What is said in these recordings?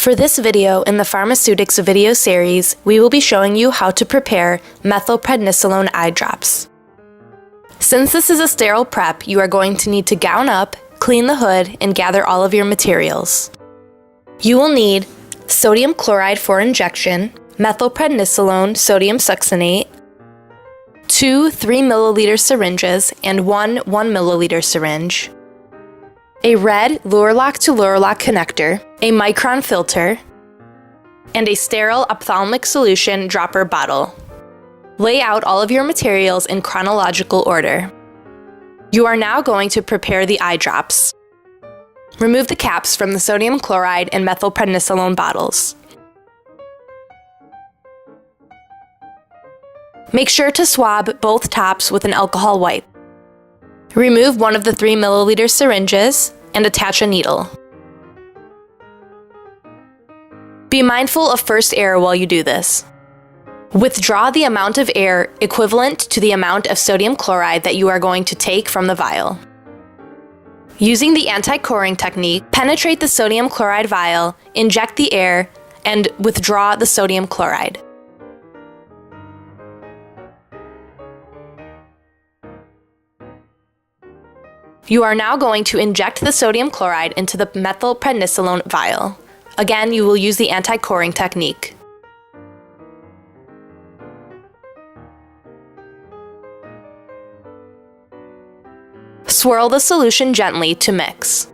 For this video in the Pharmaceutics video series, we will be showing you how to prepare methylprednisolone eye drops. Since this is a sterile prep, you are going to need to gown up, clean the hood, and gather all of your materials. You will need sodium chloride for injection, methylprednisolone sodium succinate, 2 3 milliliter syringes and 1 1 milliliter syringe, a red Lure-Lock to Lure-Lock connector, a micron filter, and a sterile ophthalmic solution dropper bottle. Lay out all of your materials in chronological order. You are now going to prepare the eye drops. Remove the caps from the sodium chloride and methylprednisolone bottles. Make sure to swab both tops with an alcohol wipe. Remove one of the 3 milliliter syringes and attach a needle. Be mindful of first air while you do this. Withdraw the amount of air equivalent to the amount of sodium chloride that you are going to take from the vial. Using the anti-coring technique, penetrate the sodium chloride vial, inject the air, and withdraw the sodium chloride. You are now going to inject the sodium chloride into the methylprednisolone vial. Again, you will use the anti-coring technique. Swirl the solution gently to mix.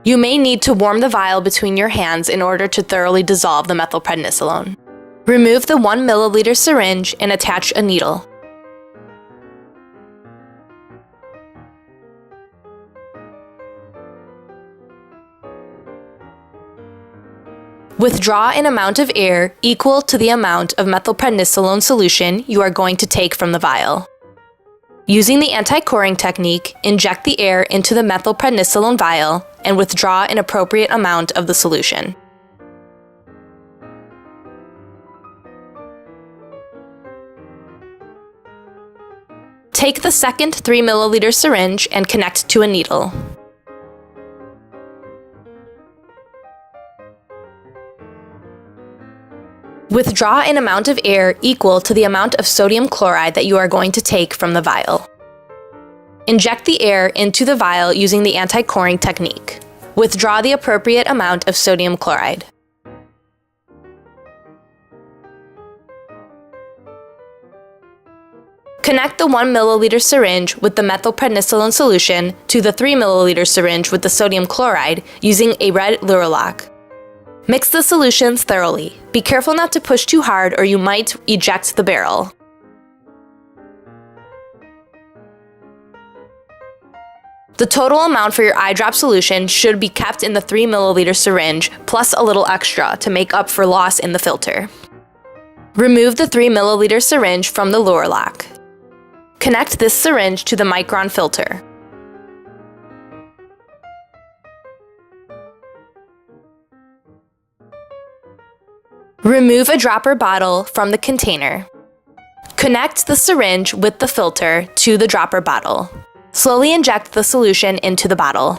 You may need to warm the vial between your hands in order to thoroughly dissolve the methylprednisolone. Remove the 1 milliliter syringe and attach a needle. Withdraw an amount of air equal to the amount of methylprednisolone solution you are going to take from the vial. Using the anti-coring technique, inject the air into the methylprednisolone vial and withdraw an appropriate amount of the solution. Take the second 3 milliliter syringe and connect to a needle. Withdraw an amount of air equal to the amount of sodium chloride that you are going to take from the vial. Inject the air into the vial using the anti-coring technique. Withdraw the appropriate amount of sodium chloride. Connect the 1 milliliter syringe with the methylprednisolone solution to the 3 milliliter syringe with the sodium chloride using a red Lure-Lock. Mix the solutions thoroughly. Be careful not to push too hard or you might eject the barrel. The total amount for your eye drop solution should be kept in the 3 milliliter syringe plus a little extra to make up for loss in the filter. Remove the 3 milliliter syringe from the Lure-Lock. Connect this syringe to the micron filter. Remove a dropper bottle from the container. Connect the syringe with the filter to the dropper bottle. Slowly inject the solution into the bottle.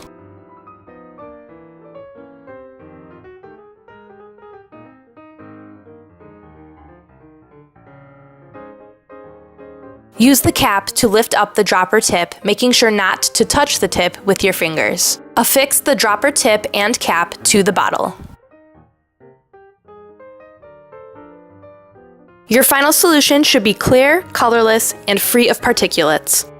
Use the cap to lift up the dropper tip, making sure not to touch the tip with your fingers. Affix the dropper tip and cap to the bottle. Your final solution should be clear, colorless, and free of particulates.